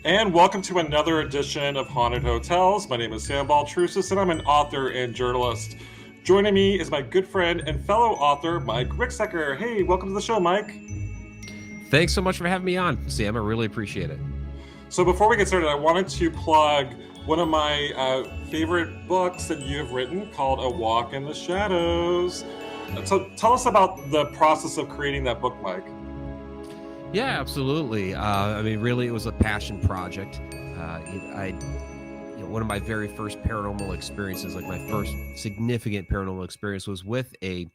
And welcome to another edition of Haunted Hotels. My name is Sam Baltrusis, and I'm an author and journalist. Joining me is my good friend and fellow author, Mike Ricksecker. Hey, welcome to the show, Mike. Thanks so much for having me on, Sam. I really appreciate it. So before we get started, I wanted to plug one of my favorite books that you have written called A Walk in the Shadows. So tell us about the process of creating that book, Mike. Yeah, absolutely. Really, it was a passion project. One of my very first paranormal experiences, like my first significant paranormal experience, was with a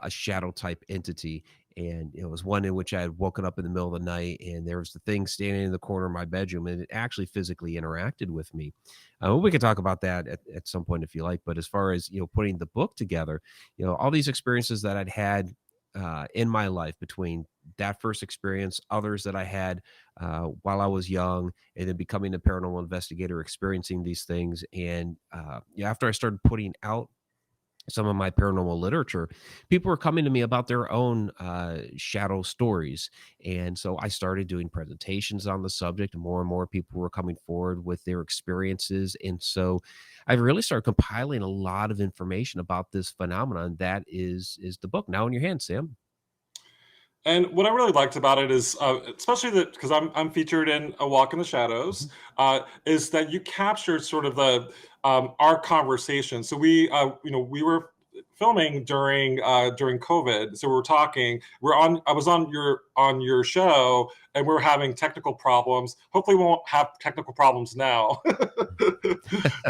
shadow type entity, and it was one in which I had woken up in the middle of the night, and there was the thing standing in the corner of my bedroom, and it actually physically interacted with me. We could talk about that at some point if you like, but as far as putting the book together, all these experiences that I'd had in my life between that first experience, others that I had while I was young, and then becoming a paranormal investigator, experiencing these things. And after I started putting out some of my paranormal literature, people were coming to me about their own shadow stories. And so I started doing presentations on the subject, and more people were coming forward with their experiences. And so I really started compiling a lot of information about this phenomenon that is the book now in your hands, Sam. And what I really liked about it is, especially that because I'm featured in A Walk in the Shadows, Mhm. is that you captured sort of the our conversation. So we were filming during COVID, so we were talking. We're on. I was on your show, and we're having technical problems. Hopefully, we won't have technical problems now.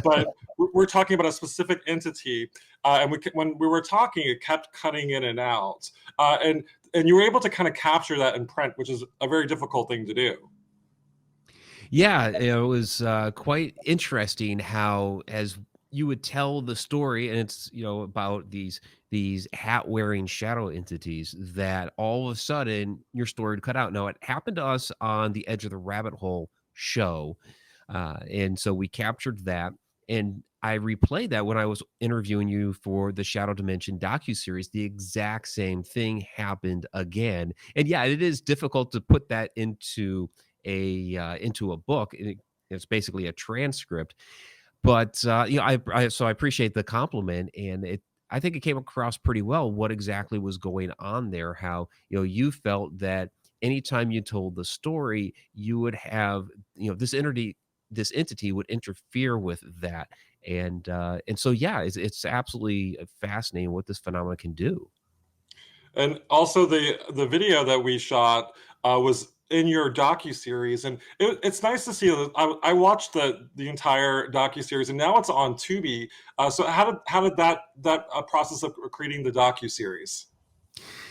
But we're talking about a specific entity, and when we were talking, it kept cutting in and out. And you were able to kind of capture that in print, which is a very difficult thing to do. Yeah, it was quite interesting how, as you would tell the story, and it's about these hat wearing shadow entities, that all of a sudden your story would cut out. Now it happened to us on the Edge of the Rabbit Hole show, and so we captured that, and I replayed that when I was interviewing you for the Shadow Dimension docuseries. The exact same thing happened again, and yeah, it is difficult to put that into a book. It's basically a transcript, but so I appreciate the compliment, and I think it came across pretty well what exactly was going on there. How you felt that anytime you told the story, you would have this entity would interfere with that, and so yeah, it's absolutely fascinating what this phenomenon can do. And also the video that we shot was in your docu series, and it's nice to see. I watched the entire docu series, and now it's on Tubi. So how did that process of creating the docu series?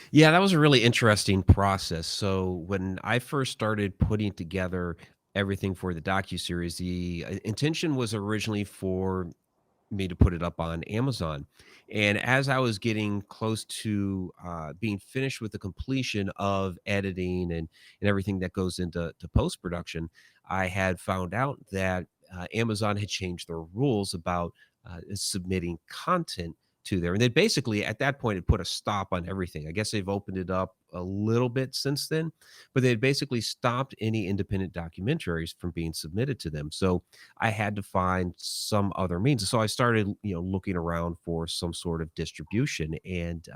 Yeah, that was a really interesting process. So when I first started putting together everything for the docuseries, the intention was originally for me to put it up on Amazon. And as I was getting close to being finished with the completion of editing and everything that goes into post production, I had found out that Amazon had changed their rules about submitting content to there. And they basically, at that point, had put a stop on everything. I guess they've opened it up a little bit since then, but they had basically stopped any independent documentaries from being submitted to them. So I had to find some other means. So I started, looking around for some sort of distribution, and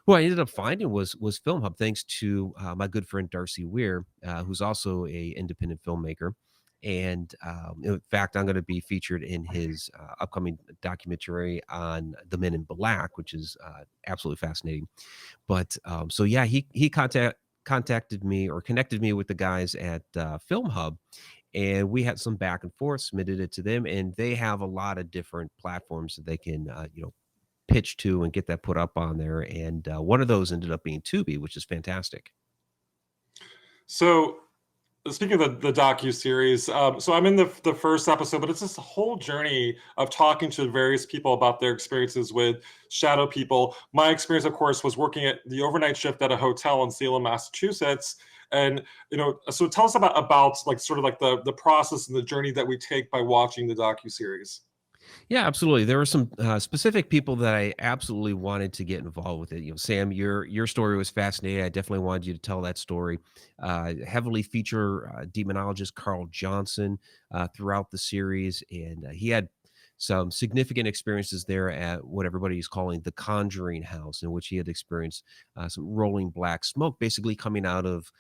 who I ended up finding was Film Hub, thanks to my good friend Darcy Weir, who's also a independent filmmaker. And in fact, I'm going to be featured in his upcoming documentary on the Men in Black, which is absolutely fascinating. But so yeah, he contacted me or connected me with the guys at Film Hub, and we had some back and forth, submitted it to them, and they have a lot of different platforms that they can pitch to and get that put up on there. And one of those ended up being Tubi, which is fantastic. So speaking of the docu series, so I'm in the first episode, but it's this whole journey of talking to various people about their experiences with shadow people. My experience, of course, was working at the overnight shift at a hotel in Salem, Massachusetts. And so tell us about like sort of like the process and the journey that we take by watching the docu series. Yeah, absolutely. There were some specific people that I absolutely wanted to get involved with it. Sam, your story was fascinating. I definitely wanted you to tell that story. Heavily feature demonologist Carl Johnson throughout the series, and he had some significant experiences there at what everybody's calling the Conjuring House, in which he had experienced some rolling black smoke, basically coming out of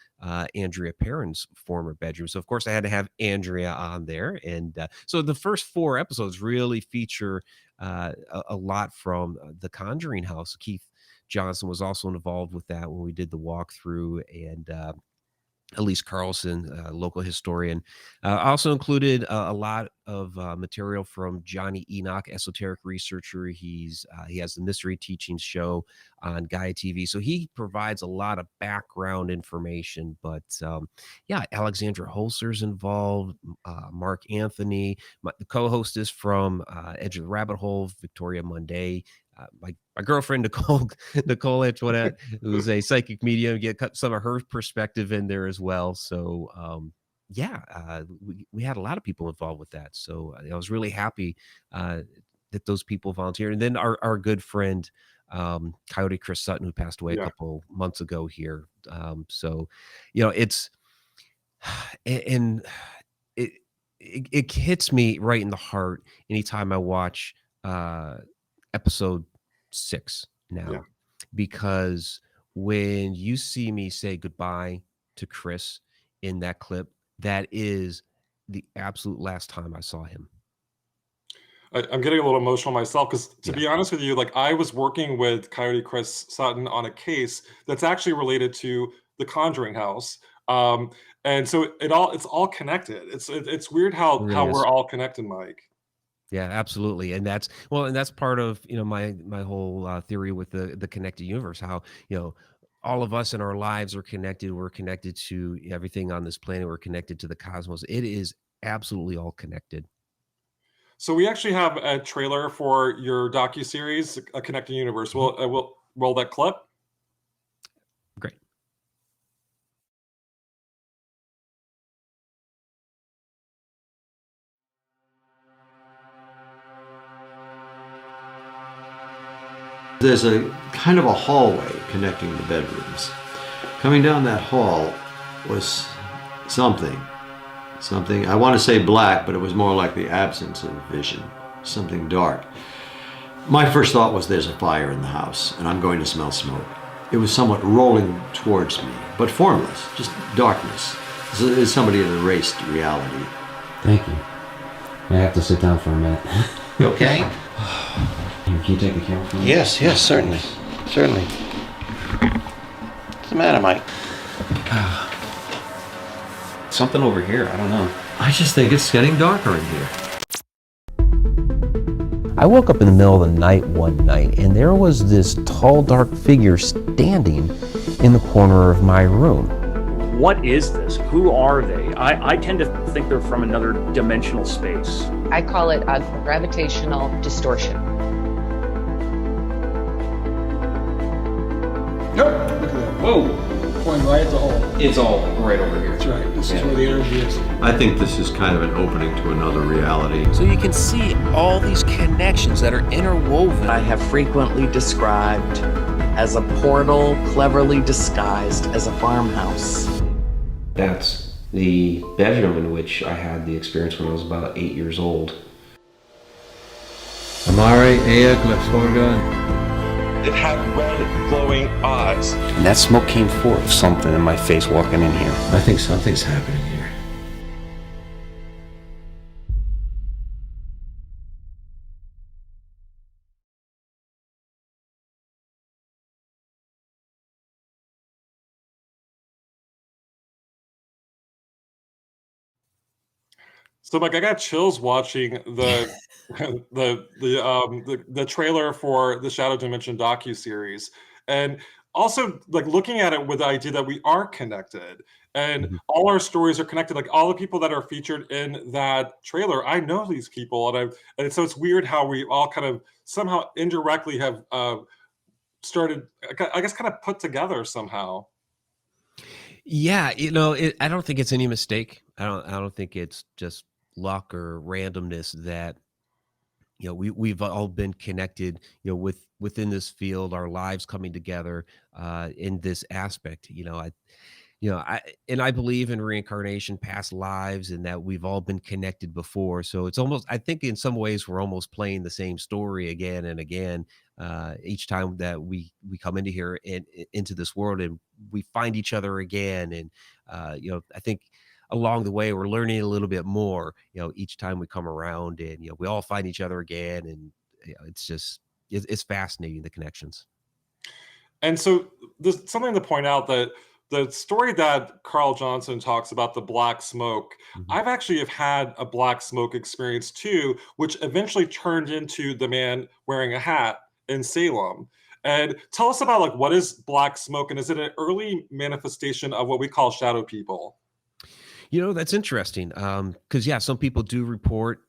Andrea Perron's former bedroom. So, of course, I had to have Andrea on there. And so the first 4 episodes really feature a lot from the Conjuring House. Keith Johnson was also involved with that when we did the walkthrough. And Elise Carlson, local historian. Also included a lot of material from Johnny Enoch, esoteric researcher. He has the Mystery Teaching show on Gaia TV, so he provides a lot of background information. But yeah, Alexandra Holzer's involved, Mark Anthony, the co-host is from Edge of the Rabbit Hole, Victoria Monday. My girlfriend Nicole Antoinette, who's a psychic medium, get some of her perspective in there as well. So yeah, we had a lot of people involved with that. So I was really happy that those people volunteered. And then our good friend Coyote Chris Sutton, who passed away a Yeah. couple months ago here. So it's and it, it hits me right in the heart anytime I watch episode 6 Yeah. now, because when you see me say goodbye to Chris in that clip, that is the absolute last time I saw him. I'm getting a little emotional myself because, to Yeah. be honest with you, like I was working with Coyote Chris Sutton on a case that's actually related to the Conjuring House, um, and so it's all connected. It's weird It how really we're is. all connected, Mike. Yeah, absolutely. And that's part of, my whole theory with the connected universe, how, all of us in our lives are connected. We're connected to everything on this planet. We're connected to the cosmos. It is absolutely all connected. So we actually have a trailer for your docu series, A Connected Universe. We'll roll that clip. Great. There's a kind of a hallway connecting the bedrooms. Coming down that hall was something. I want to say black, but it was more like the absence of vision. Something dark. My first thought was there's a fire in the house, and I'm going to smell smoke. It was somewhat rolling towards me, but formless, just darkness. It's somebody had erased reality. Thank you. I have to sit down for a minute. You okay? Here, can you take the camera from me? Yes, certainly. What's the matter, Mike? Something over here, I don't know. I just think it's getting darker in here. I woke up in the middle of the night one night, and there was this tall, dark figure standing in the corner of my room. What is this? Who are they? I tend to think they're from another dimensional space. I call it a gravitational distortion. Nope, look at that. Whoa! Pointing right at the hole. It's all right over here. That's right. This is where the energy is. I think this is kind of an opening to another reality. So you can see all these connections that are interwoven. I have frequently described as a portal cleverly disguised as a farmhouse. That's the bedroom in which I had the experience when I was about 8 years old. Amare ea Glesforga. It had red, glowing eyes. And that smoke came forth, something in my face walking in here. I think something's happening here. So, like, I got chills watching the the trailer for the Shadow Dimension docu series, and also like looking at it with the idea that we are connected, and Mhm. all our stories are connected. Like all the people that are featured in that trailer, I know these people, and so it's weird how we all kind of somehow indirectly have started, I guess, kind of put together somehow. Yeah, I don't think it's any mistake. I don't think it's just luck or randomness that we've all been connected, within this field, our lives coming together in this aspect. I believe in reincarnation, past lives, and that we've all been connected before. So it's almost, I think, in some ways, we're almost playing the same story again and again each time that we come into here and into this world, and we find each other again. And I think along the way we're learning a little bit more. Each time we come around, and we all find each other again, and it's just it's fascinating, the connections. And so there's something to point out that the story that Carl Johnson talks about, the black smoke, I've actually have had a black smoke experience too, which eventually turned into the man wearing a hat in Salem. And tell us about, like, what is black smoke, and is it an early manifestation of what we call shadow people? That's interesting. Because yeah, some people do report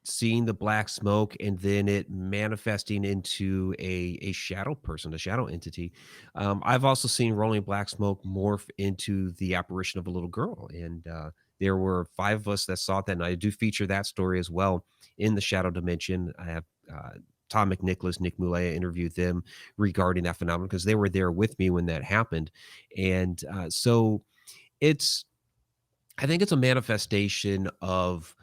seeing the black smoke and then it manifesting into a shadow person, a shadow entity. I've also seen rolling black smoke morph into the apparition of a little girl, and there were 5 of us that saw it that night. I do feature that story as well in the Shadow Dimension. I have Tom McNicholas, Nick Mulea, interviewed them regarding that phenomenon because they were there with me when that happened. And so it's I think it's a manifestation of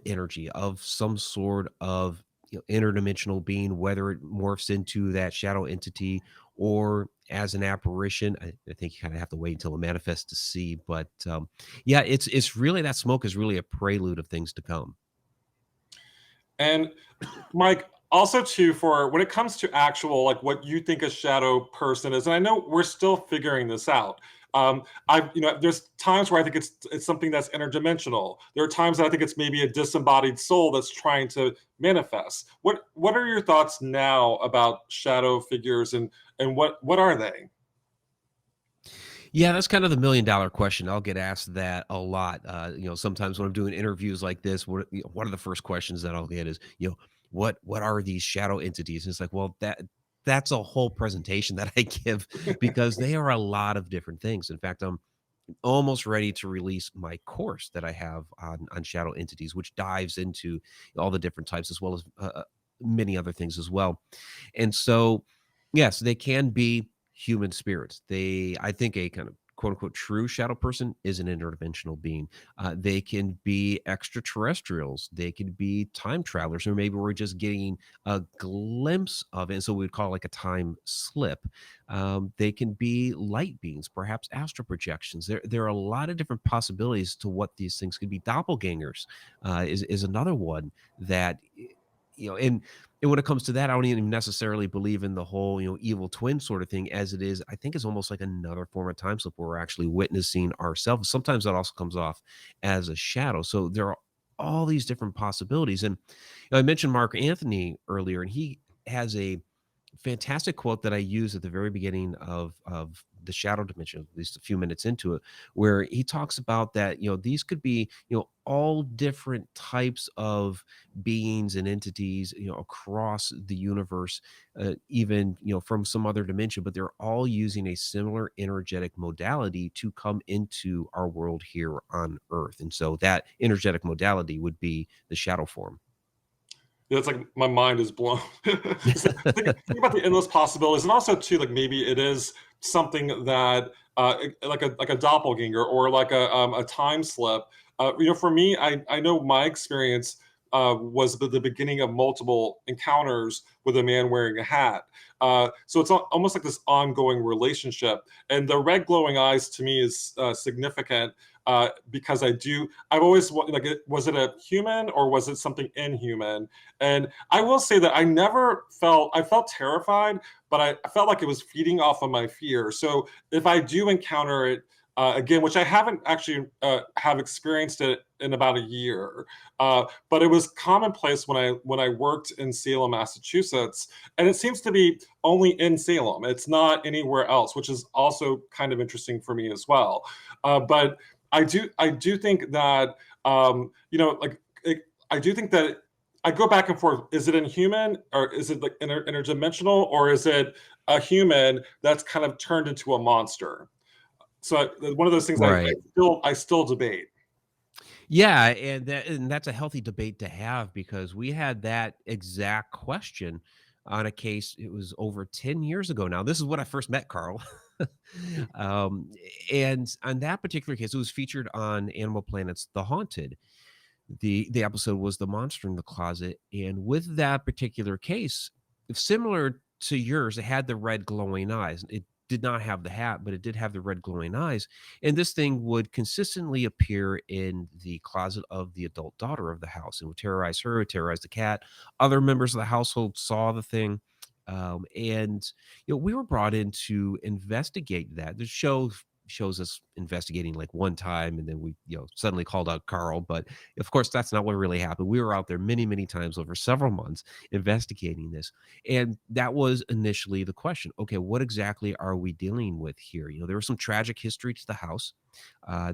energy, of some sort of interdimensional being, whether it morphs into that shadow entity or as an apparition. I think you kind of have to wait until it manifests to see. But yeah, it's really, that smoke is really a prelude of things to come. And Mike, also too, for when it comes to actual, like, what you think a shadow person is, and I know we're still figuring this out. There's times where I think it's something that's interdimensional. There are times that I think it's maybe a disembodied soul that's trying to manifest. What are your thoughts now about shadow figures, and what are they? Yeah, that's kind of the $1,000,000 question. I'll get asked that a lot. Sometimes when I'm doing interviews like this, one of the first questions that I'll get is, what are these shadow entities? And it's like, well, that's a whole presentation that I give because they are a lot of different things. In fact, I'm almost ready to release my course that I have on shadow entities, which dives into all the different types as well as many other things as well. And so, yes, they can be human spirits. I think a kind of quote unquote true shadow person is an interdimensional being. They can be extraterrestrials. They can be time travelers, or maybe we're just getting a glimpse of it. And so we'd call it like a time slip. They can be light beings, perhaps astral projections. There are a lot of different possibilities to what these things could be. Doppelgangers is another one that and when it comes to that, I don't even necessarily believe in the whole, evil twin sort of thing, as it is. I think it's almost like another form of time slip where we're actually witnessing ourselves. Sometimes that also comes off as a shadow. So there are all these different possibilities. And I mentioned Mark Anthony earlier, and he has a fantastic quote that I use at the very beginning of the shadow dimension, at least a few minutes into it, where he talks about that, these could be, all different types of beings and entities, across the universe, even, from some other dimension, but they're all using a similar energetic modality to come into our world here on Earth. And so that energetic modality would be the shadow form. Yeah, it's like my mind is blown. Think about the endless possibilities, and also too, like, maybe it is something that like a doppelganger, or like a time slip. For me, I know my experience was the beginning of multiple encounters with a man wearing a hat. So it's almost like this ongoing relationship, and the red glowing eyes to me is significant. Because I've always, like, was it a human or was it something inhuman? And I will say that I felt terrified, but I felt like it was feeding off of my fear. So if I do encounter it again, which I haven't actually have experienced it in about a year, but it was commonplace when I worked in Salem, Massachusetts, and it seems to be only in Salem. It's not anywhere else, which is also kind of interesting for me as well. But I do think that I do think that I go back and forth. Is it inhuman, or is it like interdimensional, or is it a human that's kind of turned into a monster? So one of those things Right. I still debate. Yeah, and that's a healthy debate to have because we had that exact question on a case. It was over 10 years ago now. This is when I first met Carl. um, and on that particular case, it was featured on Animal Planet's The Haunted. The episode was The Monster in the Closet. And with that particular case, similar to yours, it had the red glowing eyes. It did not have the hat, but it did have the red glowing eyes. And this thing would consistently appear in the closet of the adult daughter of the house and would terrorize her, terrorize the cat. Other members of the household saw the thing. And we were brought in to investigate that. The show shows us investigating like one time and then we suddenly called out Carl, but of course that's not what really happened. We were out there many times over several months investigating this, and that was initially the question. Okay, what exactly are we dealing with here? There was some tragic history to the house.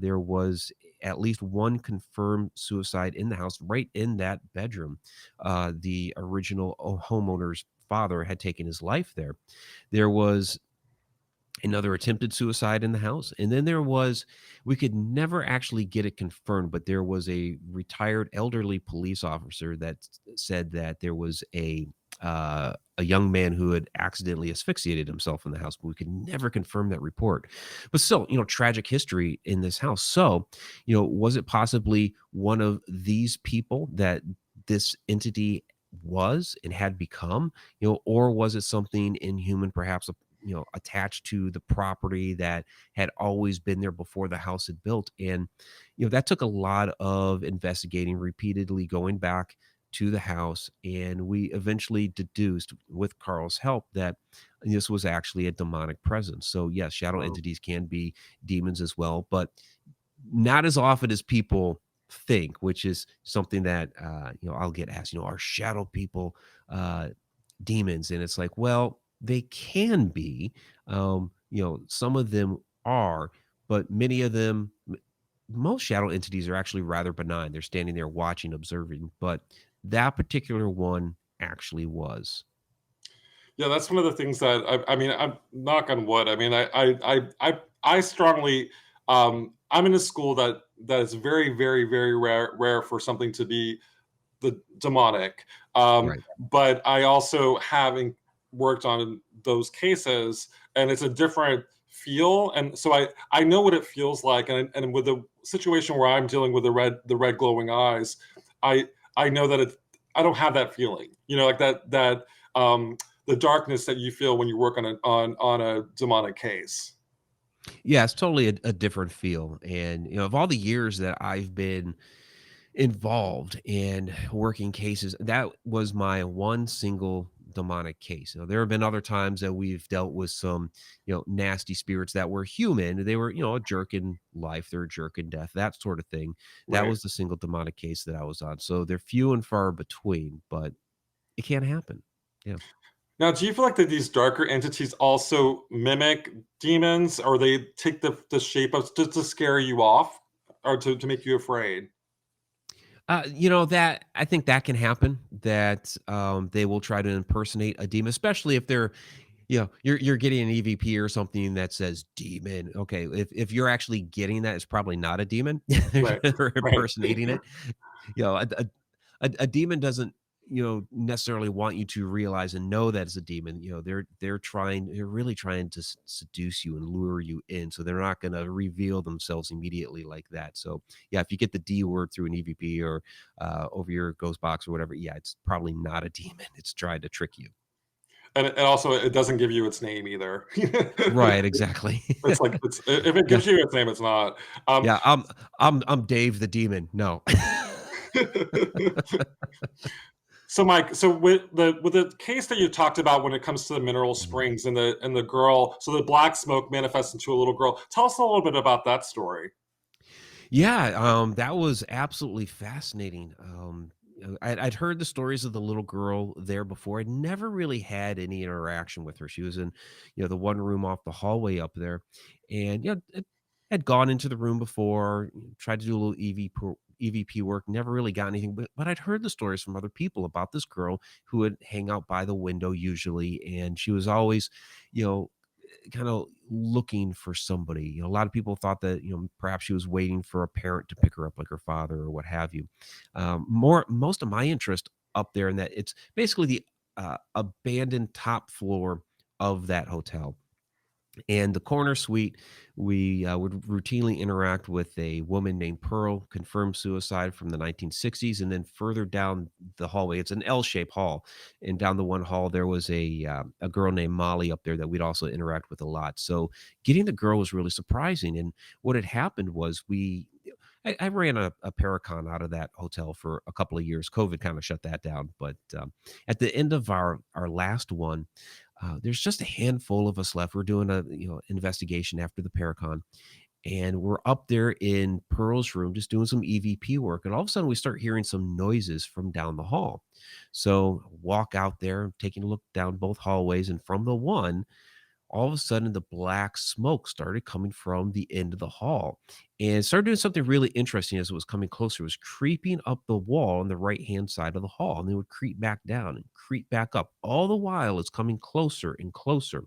There was at least one confirmed suicide in the house, right in that bedroom. The original homeowner's father had taken his life there. There was another attempted suicide in the house. And then we could never actually get it confirmed, but there was a retired elderly police officer that said that there was a young man who had accidentally asphyxiated himself in the house, but we could never confirm that report. But still, tragic history in this house. So, was it possibly one of these people that this entity was and had become, or was it something inhuman, perhaps attached to the property that had always been there before the house had built? And that took a lot of investigating, repeatedly going back to the house, and we eventually deduced with Carl's help that this was actually a demonic presence. So yes, shadow entities can be demons as well, but not as often as people think, which is something that I'll get asked, are shadow people demons? And it's like, well, they can be. Some of them are, but many of them, most shadow entities are actually rather benign. They're standing there watching, observing, but that particular one actually was. Yeah, that's one of the things that I mean, I'm knock on wood. I mean, I strongly, I'm in a school that is very rare for something to be the demonic. Right. But I also having worked on those cases, and it's a different feel, and so I know what it feels like, and with the situation where I'm dealing with the red glowing eyes, I know that I don't have that feeling, like that the darkness that you feel when you work on a demonic case. Yeah, it's totally a different feel. And of all the years that I've been involved in working cases, that was my one single demonic case. There have been other times that we've dealt with some, nasty spirits that were human. They were, a jerk in life, they're a jerk in death, that sort of thing. That Right. was the single demonic case that I was on. So they're few and far between, but it can happen. Yeah. Now, do you feel like that these darker entities also mimic demons, or they take the shape of to scare you off, or to make you afraid? That I think that can happen. That they will try to impersonate a demon, especially if they're, you're getting an EVP or something that says demon. Okay, if you're actually getting that, it's probably not a demon. Right, They're right. impersonating it. A demon doesn't necessarily want you to realize and know that it's a demon. They're really trying to seduce you and lure you in, so they're not going to reveal themselves immediately like that. So yeah, if you get the D word through an EVP or over your ghost box or whatever, yeah, it's probably not a demon. It's trying to trick you. And also, it doesn't give you its name either. Right, exactly. It's like if it gives you its name, it's not. Yeah, I'm Dave the demon. No. So, Mike, so with the case that you talked about when it comes to the mineral springs and the girl, so the black smoke manifests into a little girl. Tell us a little bit about that story. Yeah, that was absolutely fascinating. I'd heard the stories of the little girl there before. I'd never really had any interaction with her. She was in, the one room off the hallway up there, and had gone into the room before, tried to do a little EVP work, never really got anything. But I'd heard the stories from other people about this girl who would hang out by the window usually, and she was always, you know, kind of looking for somebody. A lot of people thought that, perhaps she was waiting for a parent to pick her up, like her father or what have you. Most of my interest up there in that it's basically the abandoned top floor of that hotel. And the corner suite, we would routinely interact with a woman named Pearl, confirmed suicide from the 1960s. And then further down the hallway, it's an L-shaped hall. And down the one hall, there was a girl named Molly up there that we'd also interact with a lot. So getting the girl was really surprising. And what had happened was I ran a Paracon out of that hotel for a couple of years. COVID kind of shut that down. But at the end of our last one, there's just a handful of us left. We're doing a investigation after the Paracon, and we're up there in Pearl's room just doing some EVP work. And all of a sudden, we start hearing some noises from down the hall. So walk out there, taking a look down both hallways, and from the one, all of a sudden the black smoke started coming from the end of the hall and it started doing something really interesting as it was coming closer. It was creeping up the wall on the right hand side of the hall, and then would creep back down and creep back up. All the while it's coming closer and closer.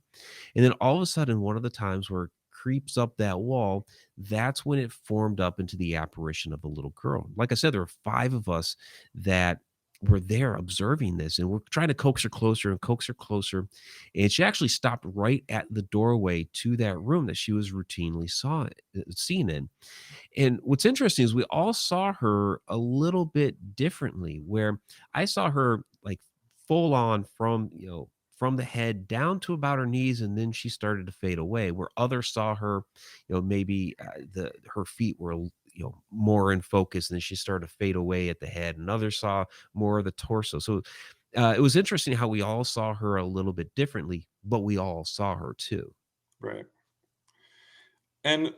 And then all of a sudden, one of the times where it creeps up that wall, that's when it formed up into the apparition of a little girl. Like I said, there were 5 of us that were there observing this, and we're trying to coax her closer and coax her closer. And she actually stopped right at the doorway to that room that she was routinely seen in. And what's interesting is we all saw her a little bit differently, where I saw her like full on from the head down to about her knees, and then she started to fade away, where others saw her, maybe her feet were more in focus, and then she started to fade away at the head, and others saw more of the torso. So it was interesting how we all saw her a little bit differently, but we all saw her too. Right. And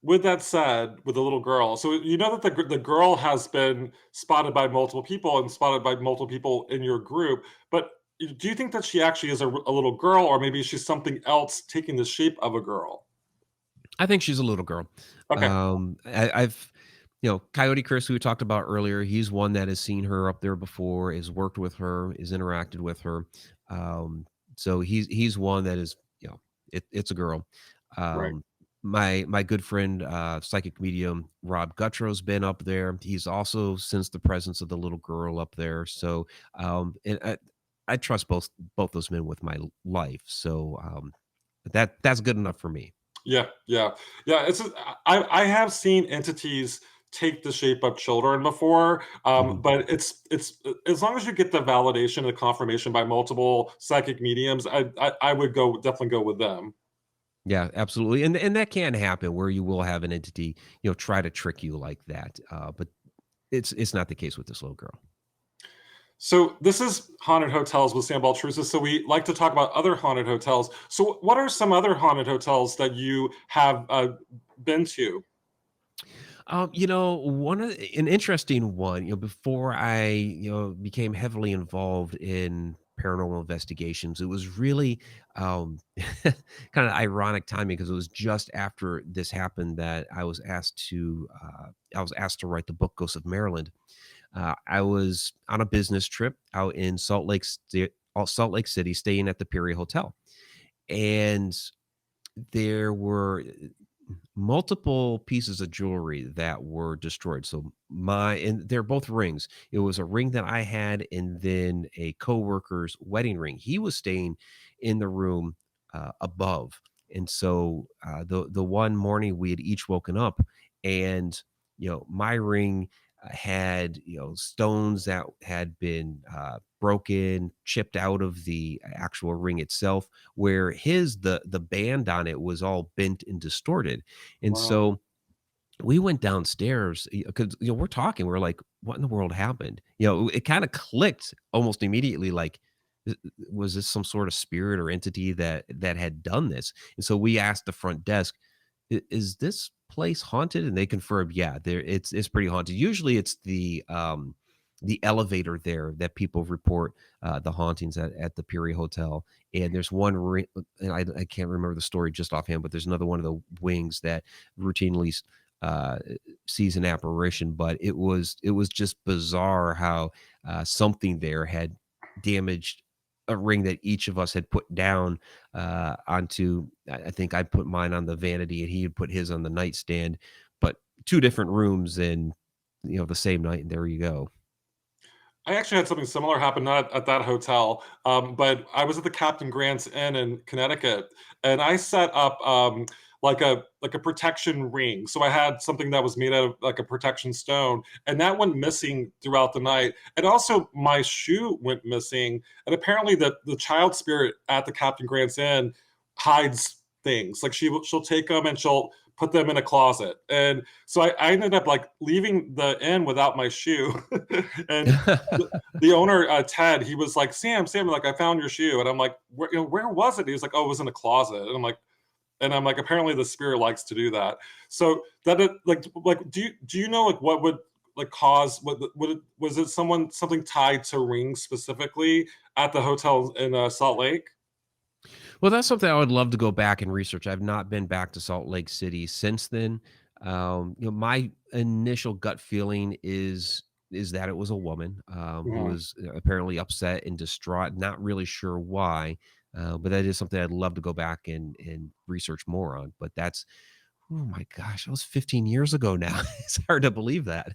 with that said, with the little girl, so you know that the girl has been spotted by multiple people and spotted by multiple people in your group, but do you think that she actually is a little girl, or maybe she's something else taking the shape of a girl? I think she's a little girl. Okay. I've Coyote Chris, who we talked about earlier, he's one that has seen her up there before, has worked with her, has interacted with her. So he's one that is, it's a girl. Right. My good friend, psychic medium Rob Guttrow's been up there. He's also sensed the presence of the little girl up there. So and I trust both those men with my life. So that's good enough for me. Yeah, yeah, yeah. I have seen entities take the shape of children before, Mhm. but it's as long as you get the validation and confirmation by multiple psychic mediums, I would definitely go with them. Yeah, absolutely. And that can happen where you will have an entity, try to trick you like that. But it's not the case with this little girl. So this is Haunted Hotels with Sam Baltrusis. So we like to talk about other haunted hotels. So what are some other haunted hotels that you have been to? An interesting one, before I, became heavily involved in paranormal investigations, it was really kind of ironic timing because it was just after this happened that I was asked to write the book Ghosts of Maryland. I was on a business trip out in Salt Lake City, staying at the Perry Hotel, and there were multiple pieces of jewelry that were destroyed. So and they're both rings. It was a ring that I had, and then a coworker's wedding ring. He was staying in the room above, and so the one morning we had each woken up, and my ring had stones that had been broken, chipped out of the actual ring itself, where the band on it was all bent and distorted. And Wow. so we went downstairs because we're talking, we're like, what in the world happened? It kind of clicked almost immediately, like, was this some sort of spirit or entity that had done this? And so we asked the front desk, Is this place haunted?" And they confirmed, yeah, it's pretty haunted. Usually it's the elevator there that people report the hauntings at the Peary Hotel. And there's one and I can't remember the story just offhand, but there's another one of the wings that routinely uh sees an apparition. But it was just bizarre how something there had damaged a ring that each of us had put down onto. I think I put mine on the vanity, and he had put his on the nightstand, but two different rooms, and the same night, and there you go. I actually had something similar happen, not at that hotel, but I was at the Captain Grant's Inn in Connecticut, and I set up like a protection ring. So I had something that was made out of like a protection stone, and that went missing throughout the night. And also, my shoe went missing, and apparently, the child spirit at the Captain Grant's Inn hides things. Like she'll take them and she'll put them in a closet. And so I ended up like leaving the inn without my shoe. And the owner, Ted, he was like, Sam, like I found your shoe. And I'm like, where was it? He was like, oh, it was in a closet. And I'm like, apparently the spirit likes to do that. So that do you know like what would like cause was it something tied to rings specifically at the hotel in Salt Lake? Well, that's something I would love to go back and research. I've not been back to Salt Lake City since then. My initial gut feeling is that it was a woman who Mhm. was apparently upset and distraught, not really sure why. But that is something I'd love to go back and research more on. But that's, oh my gosh, that was 15 years ago now. It's hard to believe that.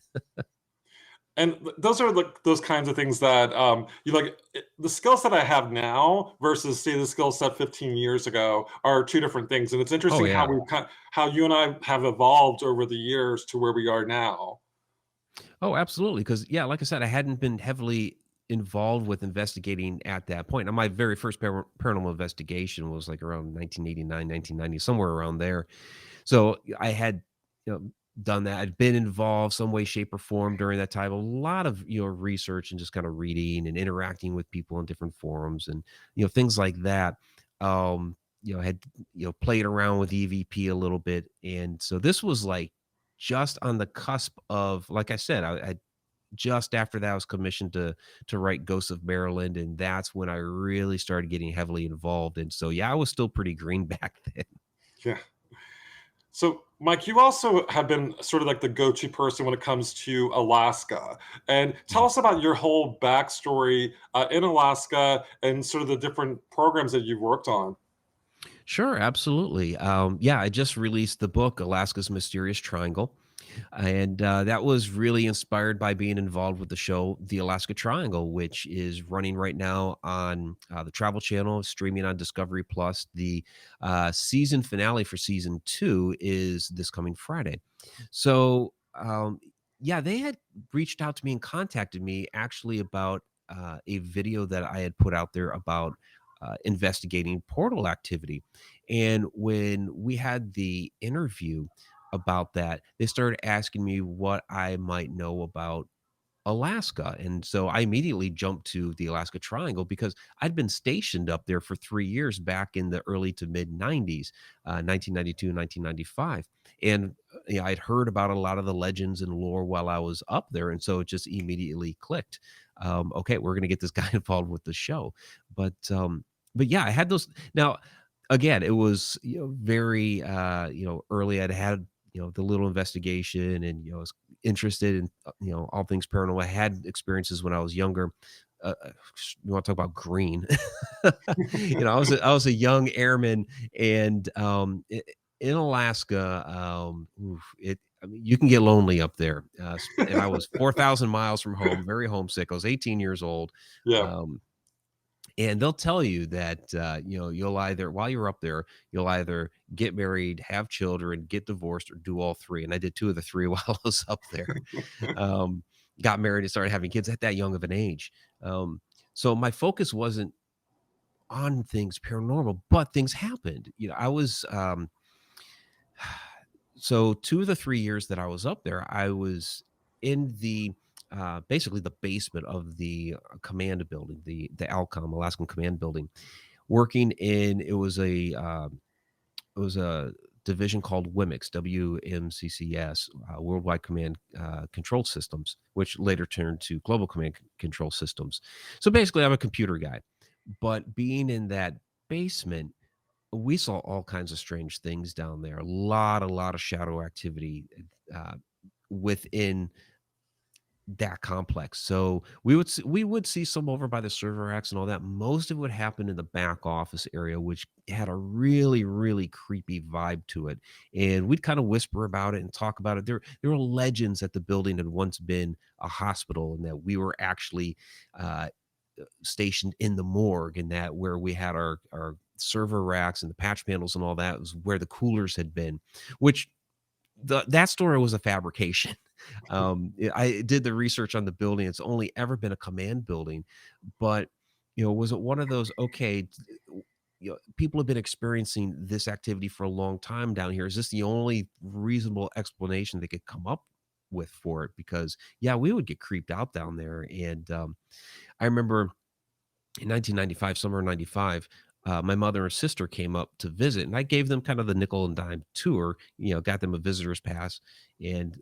And those are like those kinds of things that you like the skill set I have now versus say the skill set 15 years ago are two different things. And it's Oh interesting how yeah. how you and I have evolved over the years to where we are now. Oh, absolutely. Because yeah, like I said, I hadn't been heavily involved with investigating at that point. Now, my very first paranormal investigation was like around 1989, 1990, somewhere around there. So I had, done that. I'd been involved some way, shape, or form during that time. A lot of research and just kind of reading and interacting with people in different forums and things like that. Had played around with EVP a little bit, and so this was like just on the cusp of, like I said, I just after that I was commissioned to write Ghosts of Maryland, and that's when I really started getting heavily involved. And so yeah, I was still pretty green back then. Yeah. So, Mike, you also have been sort of like the go-to person when it comes to Alaska. And tell us about your whole backstory in Alaska and sort of the different programs that you've worked on. Sure, absolutely. Yeah, I just released the book Alaska's Mysterious Triangle, and that was really inspired by being involved with the show The Alaska Triangle, which is running right now on the Travel Channel, streaming on Discovery Plus. The season finale for season 2 is this coming Friday. So, yeah, they had reached out to me and contacted me actually about a video that I had put out there about investigating portal activity. And when we had the interview about that, they started asking me what I might know about Alaska. And so I immediately jumped to the Alaska Triangle because I'd been stationed up there for 3 years back in the early to mid 90s, 1992, 1995. And I'd heard about a lot of the legends and lore while I was up there. And so it just immediately clicked. Okay, we're going to get this guy involved with the show. But yeah, I had those. Now, again, it was very early. I'd had the little investigation, and was interested in all things paranormal. I had experiences when I was younger. You want to talk about green? I was a young airman, and in Alaska, I mean, you can get lonely up there. And I was 4,000 miles from home, very homesick. I was 18 years old. Yeah. And they'll tell you that, you'll either, while you're up there, you'll either get married, have children, get divorced, or do all three. And I did two of the three while I was up there. Got married and started having kids at that young of an age. So my focus wasn't on things paranormal, but things happened. I was, so 2 of the 3 years that I was up there, I was in the basically the basement of the command building, the Alcom Alaskan Command Building, working in it was a division called WMCS, WMCCS, Worldwide Command Control Systems, which later turned to Global Command Control Systems. So basically, I'm a computer guy, but being in that basement, we saw all kinds of strange things down there. A lot of shadow activity uh, within that complex. So we would see some over by the server racks and all that. Most of it would happen in the back office area, which had a really, really creepy vibe to it. And we'd kind of whisper about it and talk about it. There were legends that the building had once been a hospital and that we were actually uh, stationed in the morgue, and that where we had our server racks and the patch panels and all that was where the coolers had been, which that story was a fabrication. I did the research on the building. It's only ever been a command building, but was it one of those? Okay, people have been experiencing this activity for a long time down here. Is this the only reasonable explanation they could come up with for it? Because yeah, we would get creeped out down there, and I remember in 1995, summer of 95, my mother and sister came up to visit, and I gave them kind of the nickel and dime tour, got them a visitor's pass, and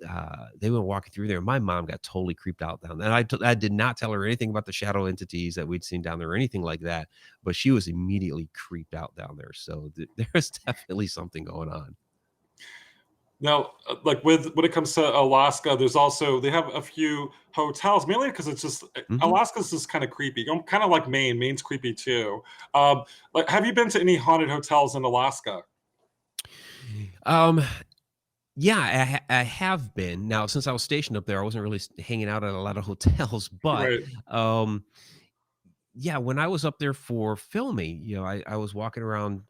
they went walking through there. My mom got totally creeped out down there. And I did not tell her anything about the shadow entities that we'd seen down there or anything like that, but she was immediately creeped out down there. So there's definitely something going on. Now, like when it comes to Alaska, there's also they have a few hotels, mainly because it's just Mhm. Alaska's just kind of creepy. Kind of like Maine. Maine's creepy too. Like, have you been to any haunted hotels in Alaska? Um, yeah, I have been. Now, since I was stationed up there, I wasn't really hanging out at a lot of hotels, but Right. um, yeah, when I was up there for filming, I was walking around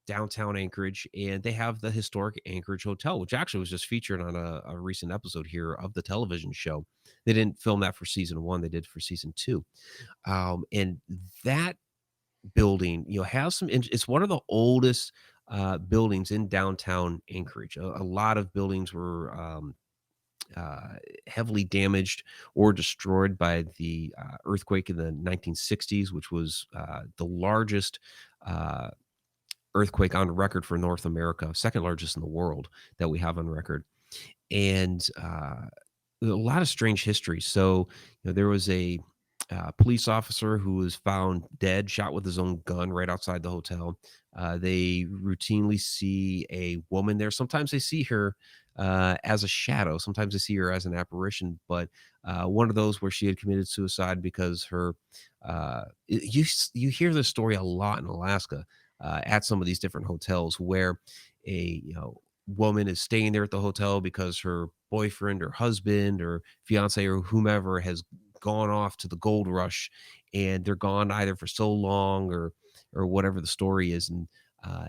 downtown Anchorage, and they have the historic Anchorage Hotel, which actually was just featured on a recent episode here of the television show. They didn't film that for season one; they did for season two. And that building, has some. It's one of the oldest buildings in downtown Anchorage. A lot of buildings were uh, heavily damaged or destroyed by the earthquake in the 1960s, which was the largest uh, earthquake on record for North America, second largest in the world that we have on record. And a lot of strange history. So, there was a police officer who was found dead, shot with his own gun right outside the hotel. They routinely see a woman there. Sometimes they see her as a shadow. Sometimes they see her as an apparition. But one of those where she had committed suicide because her. You hear this story a lot in Alaska at some of these different hotels where a woman is staying there at the hotel because her boyfriend or husband or fiance or whomever has gone off to the gold rush, and they're gone either for so long or whatever the story is. And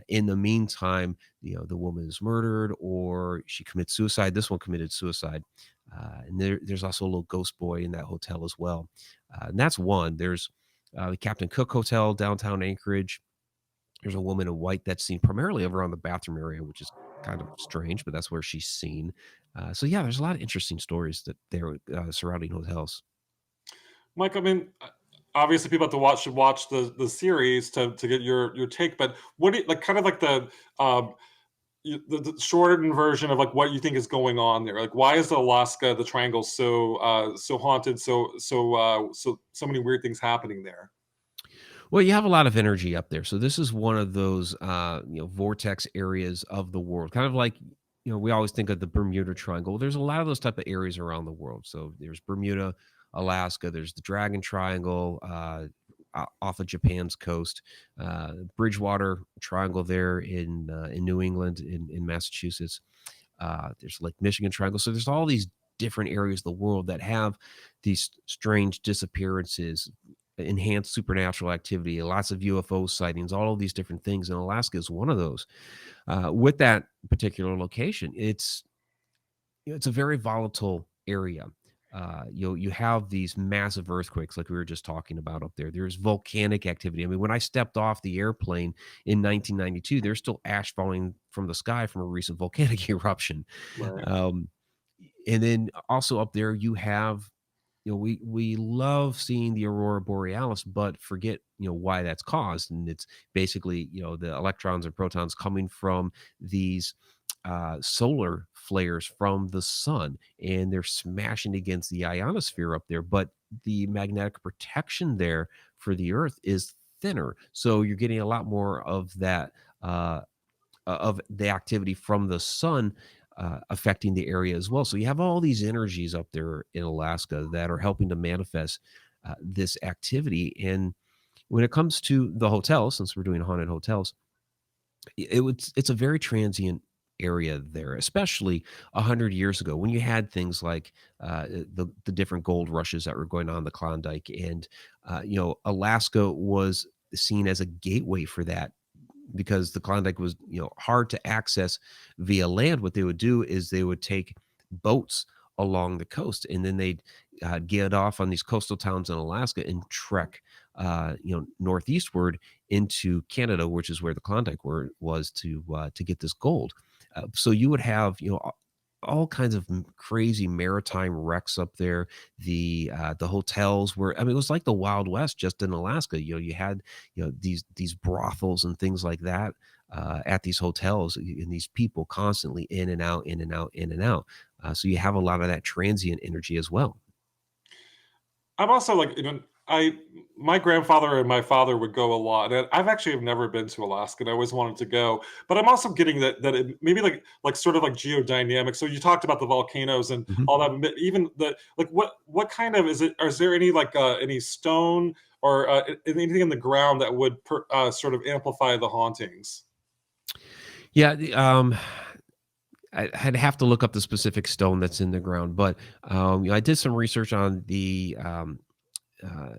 in the meantime, the woman is murdered or she commits suicide. This one committed suicide. And there's also a little ghost boy in that hotel as well. And that's one. There's the Captain Cook Hotel, downtown Anchorage. There's a woman in white that's seen primarily over on the bathroom area, which is kind of strange, but that's where she's seen. So yeah, there's a lot of interesting stories that there surrounding hotels. Mike, I mean, obviously people have to watch should watch the series to get your take. But what do you, like, kind of like um, the shortened version of like what you think is going on there? Like, why is Alaska, the Triangle, so haunted? So many weird things happening there. Well, you have a lot of energy up there. So this is one of those vortex areas of the world. Kind of like, we always think of the Bermuda Triangle. There's a lot of those type of areas around the world. So there's Bermuda, Alaska, there's the Dragon Triangle, off of Japan's coast, Bridgewater Triangle there in New England, in Massachusetts. There's Lake Michigan Triangle. So there's all these different areas of the world that have these strange disappearances, enhanced supernatural activity, lots of UFO sightings, all of these different things. And Alaska is one of those. With that particular location, it's a very volatile area. You have these massive earthquakes like we were just talking about up there. There's volcanic activity. I mean, when I stepped off the airplane in 1992, there's still ash falling from the sky from a recent volcanic eruption. Right. Um, and then also up there, you have, we love seeing the Aurora Borealis, but forget, why that's caused. And it's basically, the electrons and protons coming from these solar flares from the sun, and they're smashing against the ionosphere up there. But the magnetic protection there for the Earth is thinner. So you're getting a lot more of that, of the activity from the sun affecting the area as well. So you have all these energies up there in Alaska that are helping to manifest this activity. And when it comes to the hotels, since we're doing haunted hotels, it's a very transient area there, especially 100 years ago when you had things like the different gold rushes that were going on in the Klondike, and Alaska was seen as a gateway for that because the Klondike was hard to access via land. What they would do is they would take boats along the coast, and then they'd get off on these coastal towns in Alaska and trek northeastward into Canada, which is where the Klondike was to get this gold. So you would have all kinds of crazy maritime wrecks up there. The hotels were, I mean, it was like the Wild West just in Alaska. You had these brothels and things like that at these hotels, and these people constantly in and out, in and out, in and out. So you have a lot of that transient energy as well. I'm also like, my grandfather and my father would go a lot, and I've actually have never been to Alaska, and I always wanted to go. But I'm also getting that it maybe like sort of like geodynamics. So you talked about the volcanoes and Mhm. all that. Even the like, what kind of is it? Is there any like any stone or anything in the ground that would sort of amplify the hauntings? Yeah, I'd have to look up the specific stone that's in the ground, but I did some research on the uh,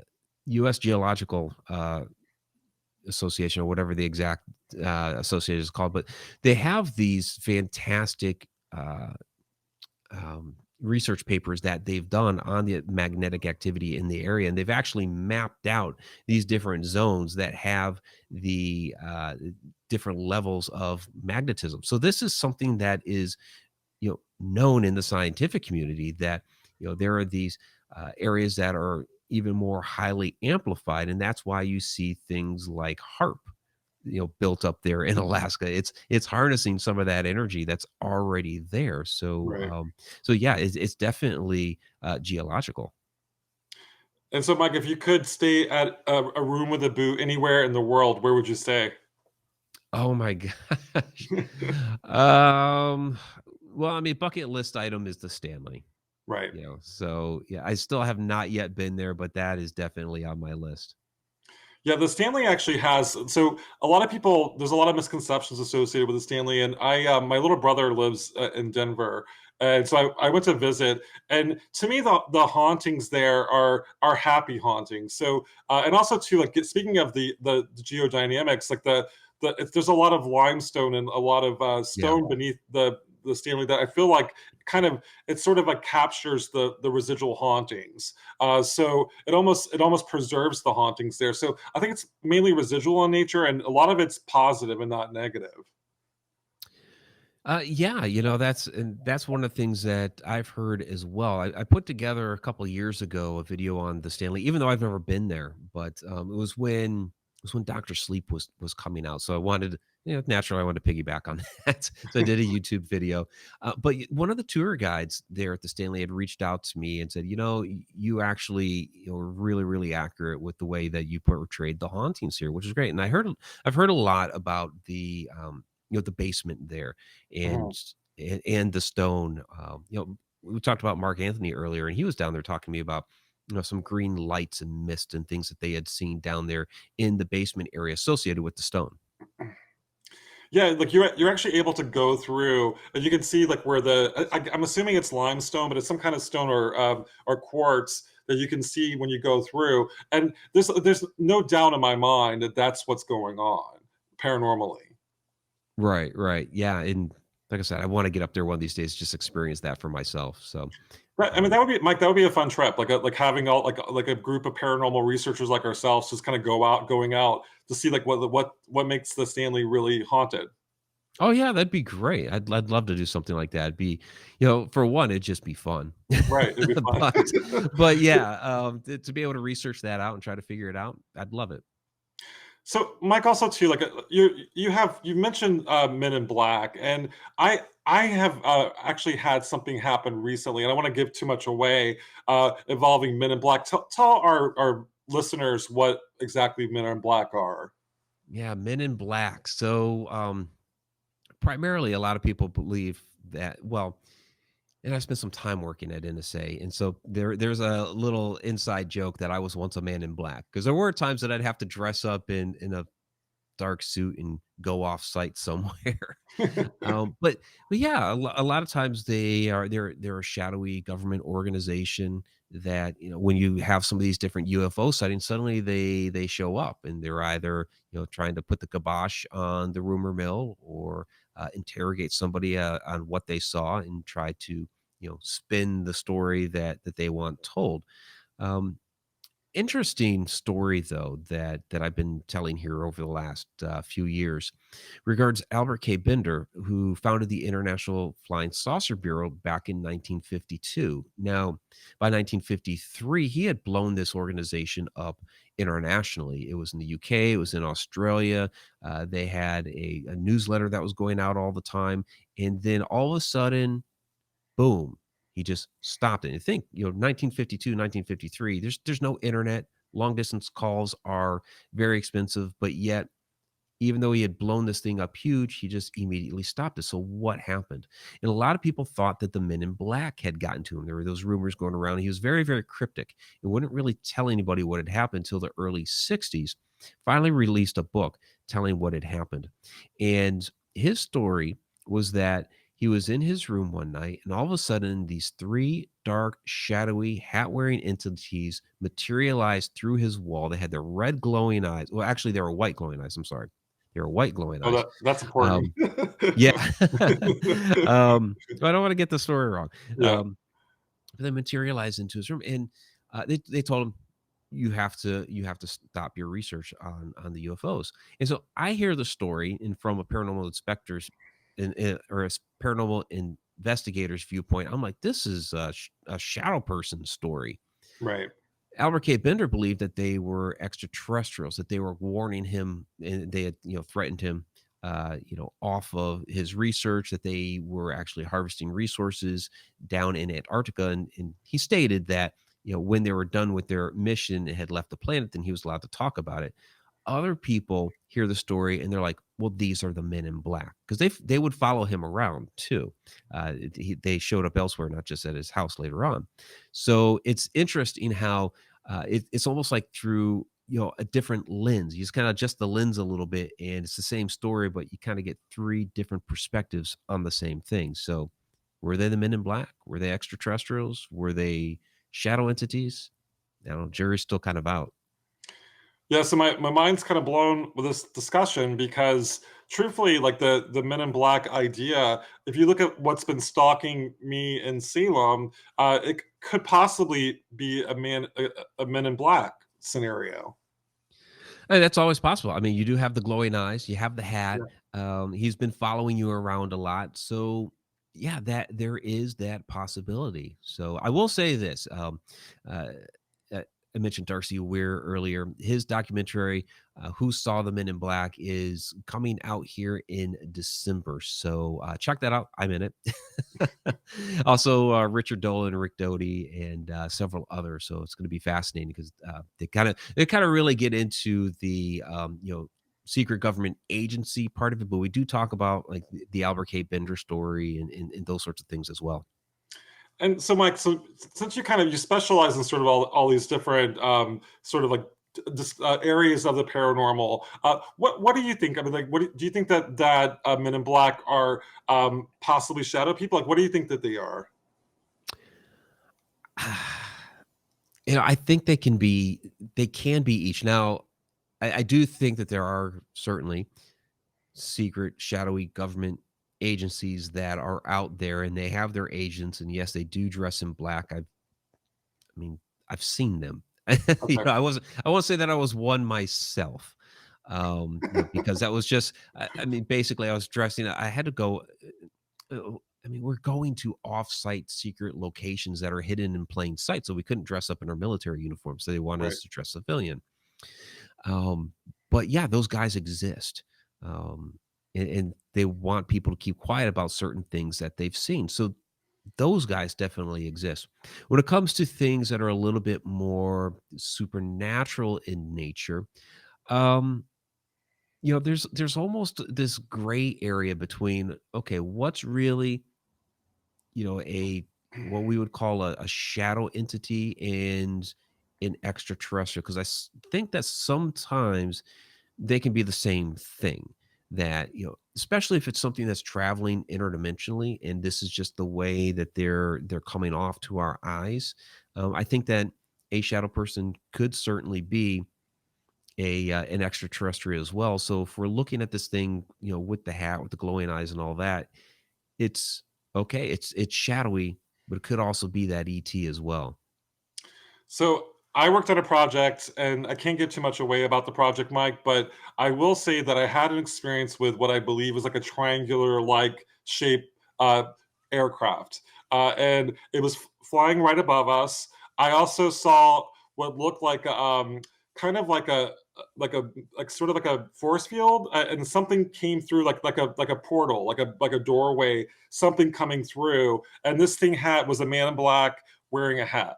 U.S. Geological Association, or whatever the exact association is called, but they have these fantastic research papers that they've done on the magnetic activity in the area, and they've actually mapped out these different zones that have the different levels of magnetism. So this is something that is known in the scientific community, that there are these areas that are even more highly amplified, and that's why you see things like HARP built up there in Alaska. It's harnessing some of that energy that's already there. So Right. so yeah, it's definitely geological. And so, Mike, if you could stay at a room with a boot anywhere in the world, where would you stay? Oh my gosh. um well, I mean, bucket list item is the Stanley. Right. So yeah, I still have not yet been there, but that is definitely on my list. Yeah, the Stanley actually has, so a lot of people, there's a lot of misconceptions associated with the Stanley, and my little brother lives in Denver, and so I went to visit, and to me the hauntings there are happy hauntings. So and also too, like speaking of the geodynamics, like there's a lot of limestone and a lot of Yeah. stone beneath the Stanley that I feel like kind of, it sort of like captures the residual hauntings. So it almost preserves the hauntings there. So I think it's mainly residual in nature, and a lot of it's positive and not negative. Yeah, that's one of the things that I've heard as well. I put together a couple of years ago a video on the Stanley, even though I've never been there. But it was when Doctor Sleep was coming out, so I wanted, naturally, I wanted to piggyback on that. So I did a YouTube video. But one of the tour guides there at the Stanley had reached out to me and said, you actually were really, really accurate with the way that you portrayed the hauntings here, which is great. And I've heard a lot about the basement there, and Mhm. and the stone. We talked about Mark Anthony earlier, and he was down there talking to me about some green lights and mist and things that they had seen down there in the basement area associated with the stone. Yeah, like you're actually able to go through, and you can see like where I'm assuming it's limestone, but it's some kind of stone or quartz that you can see when you go through. And there's no doubt in my mind that that's what's going on paranormally. Right, right, yeah, and like I said, I want to get up there one of these days, just experience that for myself. So, Right. I mean, um, that would be, Mike. That would be a fun trip, like having all like a group of paranormal researchers like ourselves just kind of going out to see like what makes the Stanley really haunted. oh yeah, that'd be great. I'd love to do something like that. It'd be, for one, it'd just be fun. Right. It'd be fun. but but yeah, to be able to research that out and try to figure it out, I'd love it. So, Mike, also too, like you mentioned Men in Black, and I have actually had something happen recently, and I don't want to give too much away involving Men in Black. Tell our listeners what exactly Men in Black are. Yeah, Men in Black. So, primarily, a lot of people believe that, well, and I spent some time working at NSA, and so there's a little inside joke that I was once a man in black, because there were times that I'd have to dress up in a dark suit and go off site somewhere. But yeah, a lot of times they're a shadowy government organization that, when you have some of these different UFO sightings, suddenly they show up, and they're either, trying to put the kibosh on the rumor mill, or interrogate somebody on what they saw and try to, spin the story that they want told. Um, Interesting story, though, that I've been telling here over the last few years regards Albert K. Bender, who founded the International Flying Saucer Bureau back in 1952. Now, by 1953, he had blown this organization up internationally. It was in the UK, it was in Australia. They had a newsletter that was going out all the time. And then all of a sudden, boom, he just stopped it. And think, 1952, 1953, there's no internet. Long distance calls are very expensive, but yet, even though he had blown this thing up huge, he just immediately stopped it. So what happened? And a lot of people thought that the Men in Black had gotten to him. There were those rumors going around. He was very, very cryptic and wouldn't really tell anybody what had happened until the early 60s. Finally released a book telling what had happened. And his story was that he was in his room one night, and all of a sudden, these three dark, shadowy, hat-wearing entities materialized through his wall. They had their red glowing eyes. Well, actually, they were white glowing eyes. I'm sorry. They were white glowing Oh, eyes. that's important. Yeah. I don't want to get the story wrong. Yeah. But they materialized into his room, and they told him, you have to stop your research on the UFOs. And so I hear the story and from a paranormal inspector's or a paranormal investigator's viewpoint. I'm like, this is a shadow person story. Right. Albert K. Bender believed that they were extraterrestrials, that they were warning him, and they had, threatened him, off of his research, that they were actually harvesting resources down in Antarctica. And he stated that, when they were done with their mission and had left the planet, then he was allowed to talk about it. Other people hear the story and they're like, well, these are the Men in Black, because they would follow him around too. They showed up elsewhere, not just at his house later on. So it's interesting how it's almost like through, a different lens. You just kind of adjust the lens a little bit, and it's the same story, but you kind of get three different perspectives on the same thing. So were they the Men in Black? Were they extraterrestrials? Were they shadow entities? I don't know. Jury's still kind of out. Yeah, so my mind's kind of blown with this discussion because truthfully, like the Men in Black idea, if you look at what's been stalking me in Salem, it could possibly be a Men in Black scenario. And that's always possible. I mean, you do have the glowing eyes, you have the hat. Yeah. He's been following you around a lot. So yeah, that there is that possibility. So I will say this. Uh, I mentioned Darcy Weir earlier. His documentary, Who Saw the Men in Black, is coming out here in December. So check that out. I'm in it. Also, Richard Dolan, Rick Doty, and several others. So it's going to be fascinating because they kind of really get into the secret government agency part of it. But we do talk about like the Albert K. Bender story and those sorts of things as well. And so, Mike, so since you specialize in sort of all these different sort of like areas of the paranormal, what do you think? I mean, like, do you think that Men in Black are possibly shadow people? Like, what do you think that they are? I think they can be each. Now, I do think that there are certainly secret, shadowy government agencies that are out there, and they have their agents, and yes, they do dress in black. I've seen them. Okay. I won't say that I was one myself, because that was just. Basically, I was dressing. I had to go. We're going to off-site secret locations that are hidden in plain sight, so we couldn't dress up in our military uniforms. So they wanted us to dress civilian. But yeah, those guys exist. And they want people to keep quiet about certain things that they've seen. So those guys definitely exist. When it comes to things that are a little bit more supernatural in nature, there's almost this gray area between, okay, what's really a what we would call a shadow entity and an extraterrestrial, because think that sometimes they can be the same thing. That, especially if it's something that's traveling interdimensionally, and this is just the way that they're coming off to our eyes. I think that a shadow person could certainly be an extraterrestrial as well. So if we're looking at this thing, with the hat, with the glowing eyes and all that, it's okay. It's shadowy, but it could also be that ET as well. So I worked on a project, and I can't give too much away about the project, Mike, but I will say that I had an experience with what I believe is like a triangular-like shape aircraft, and it was flying right above us. I also saw what looked like kind of like sort of like a force field, and something came through like a portal, like a doorway, something coming through, and this thing was a man in black wearing a hat.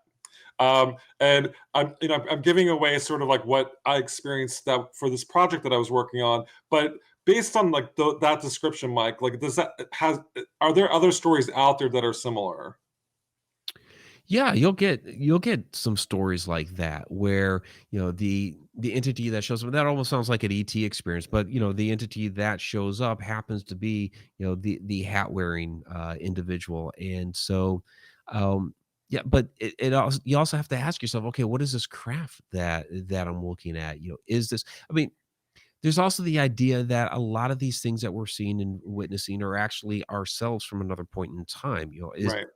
And I'm giving away sort of like what I experienced that for this project that I was working on. But based on like that description, Mike, like are there other stories out there that are similar? Yeah, you'll get some stories like that where, the entity that shows up, that almost sounds like an ET experience, but the entity that shows up happens to be, the hat wearing individual. And so yeah, but it also, you also have to ask yourself, okay, what is this craft that I'm looking at? Is this, I mean, there's also the idea that a lot of these things that we're seeing and witnessing are actually ourselves from another point in time. Right.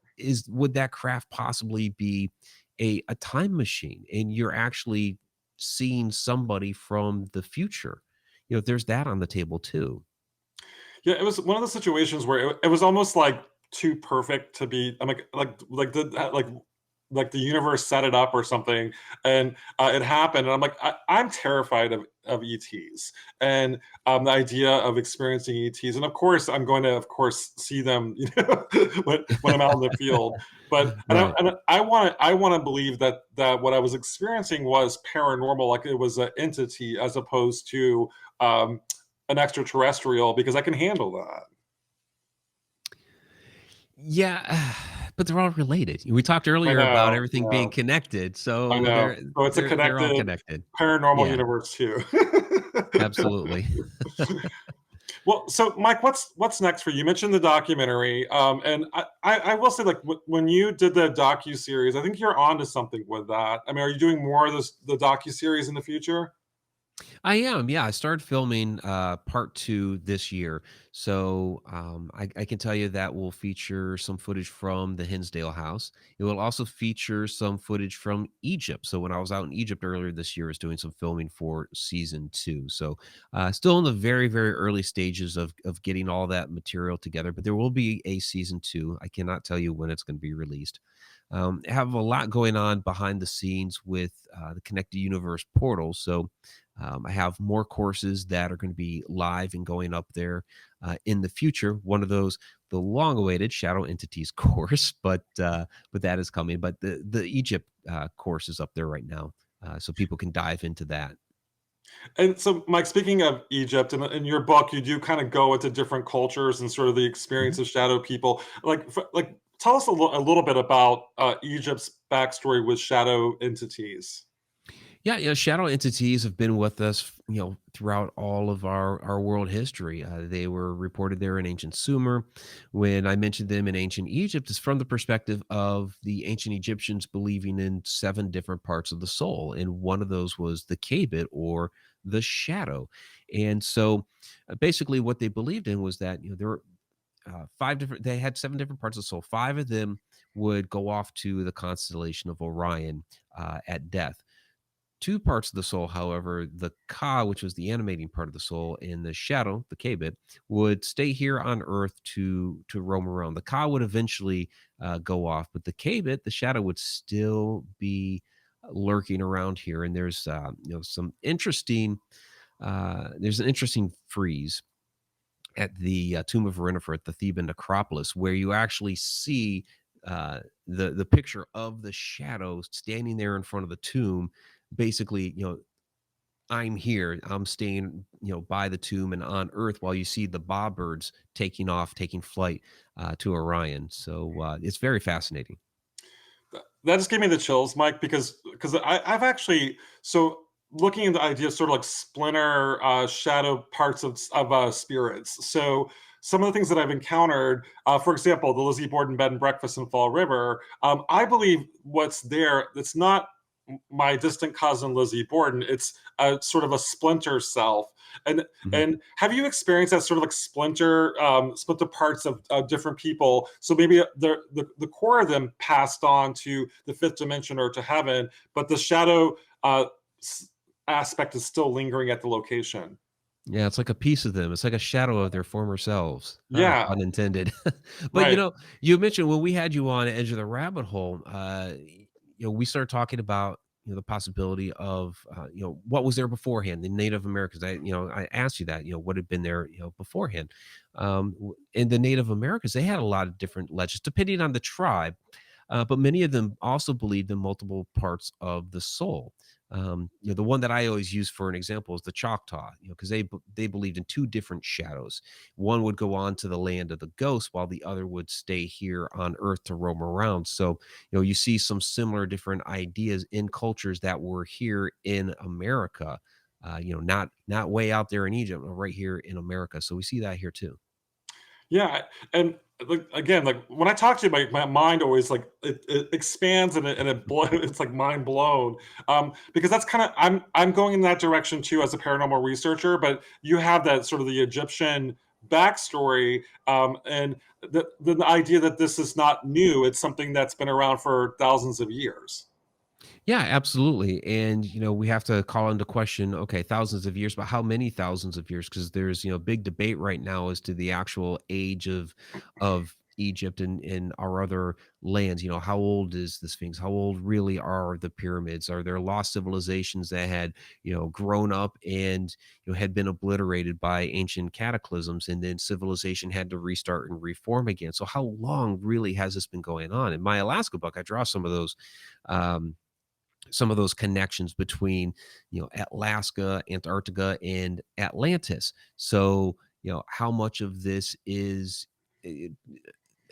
Would that craft possibly be a time machine, and you're actually seeing somebody from the future? There's that on the table too. Yeah, it was one of the situations where it was almost like too perfect to be. I'm like the universe set it up or something, and it happened. And I'm like, I'm terrified of ETs, and the idea of experiencing ETs. And of course, I'm going to, of course, see them, when I'm out in the field. But Right. I want to believe that what I was experiencing was paranormal, like it was an entity as opposed to an extraterrestrial, because I can handle that. Yeah, but they're all related. We talked I earlier about know, everything being yeah, connected, I so know. So it's a they're all connected connected. paranormal Yeah, universe too. absolutely. Well, so Mike, what's next for you? You mentioned the documentary, and I will say, like when you did the docu series, I think you're onto something with that. I mean, are you doing more of the docu series in the future? I am. Yeah, I started filming part two this year. So I can tell you that will feature some footage from the Hinsdale house. It will also feature some footage from Egypt. So when I was out in Egypt earlier this year, I was doing some filming for season two. So still in the very, very early stages of getting all that material together, but there will be a season two. I cannot tell you when it's going to be released. Have a lot going on behind the scenes with the Connected Universe portal. So I have more courses that are going to be live and going up there in the future. One of those, the long-awaited Shadow Entities course, but that is coming. But the Egypt course is up there right now, so people can dive into that. And so, Mike, speaking of Egypt, in your book, you do kind of go into different cultures and sort of the experience Mhm. of shadow people. Like, tell us a little bit about Egypt's backstory with shadow entities. Yeah, shadow entities have been with us, throughout all of our world history. They were reported there in ancient Sumer. When I mentioned them in ancient Egypt, it's from the perspective of the ancient Egyptians believing in 7 different parts of the soul, and one of those was the kabit, or the shadow. And so, basically, what they believed in was that there were 5 different. They had 7 different parts of the soul. 5 of them would go off to the constellation of Orion at death. 2 parts of the soul, however, the Ka, which was the animating part of the soul, and the shadow, the Kabit, would stay here on Earth to roam around. The Ka would eventually go off, but the Kabit, the shadow, would still be lurking around here. And there's some interesting there's an interesting frieze at the tomb of Renifer at the Theban necropolis, where you actually see the picture of the shadow standing there in front of the tomb, basically, I'm here. I'm staying, by the tomb and on Earth while you see the bobbirds taking flight to Orion. So it's very fascinating. That just gave me the chills, Mike, because I've actually so looking into the idea of sort of like splinter shadow parts of spirits. So some of the things that I've encountered, for example, the Lizzie Borden bed and breakfast in Fall River, I believe what's there. It's not my distant cousin Lizzie Borden. It's a sort of a splinter self. And Mhm. and have you experienced that sort of like splinter parts of different people? So maybe the core of them passed on to the fifth dimension or to heaven, but the shadow aspect is still lingering at the location. Yeah, it's like a piece of them. It's like a shadow of their former selves. Yeah, Pun intended. But right. you mentioned when we had you on Edge of the Rabbit Hole, we started talking about the possibility of what was there beforehand, the Native Americans. I asked you that, what had been there, beforehand. In the Native Americans, they had a lot of different legends depending on the tribe. But many of them also believed in multiple parts of the soul. The one that I always use for an example is the Choctaw, because they believed in two different shadows. One would go on to the land of the ghosts, while the other would stay here on Earth to roam around. So, you see some similar different ideas in cultures that were here in America. Not way out there in Egypt, but right here in America. So we see that here too. Yeah, and like again, like when I talk to you, my mind always like it expands it's like mind blown. Because that's kind of I'm going in that direction too as a paranormal researcher, but you have that sort of the Egyptian backstory, and the idea that this is not new, it's something that's been around for thousands of years. Yeah, absolutely. And, we have to call into question, okay, thousands of years, but how many thousands of years? Because there's, big debate right now as to the actual age of Egypt and our other lands. How old is this things? How old really are the pyramids? Are there lost civilizations that had, grown up and had been obliterated by ancient cataclysms, and then civilization had to restart and reform again? So how long really has this been going on? In my Alaska book, I draw um some of those connections between Alaska, Antarctica, and Atlantis. So how much of this is eh,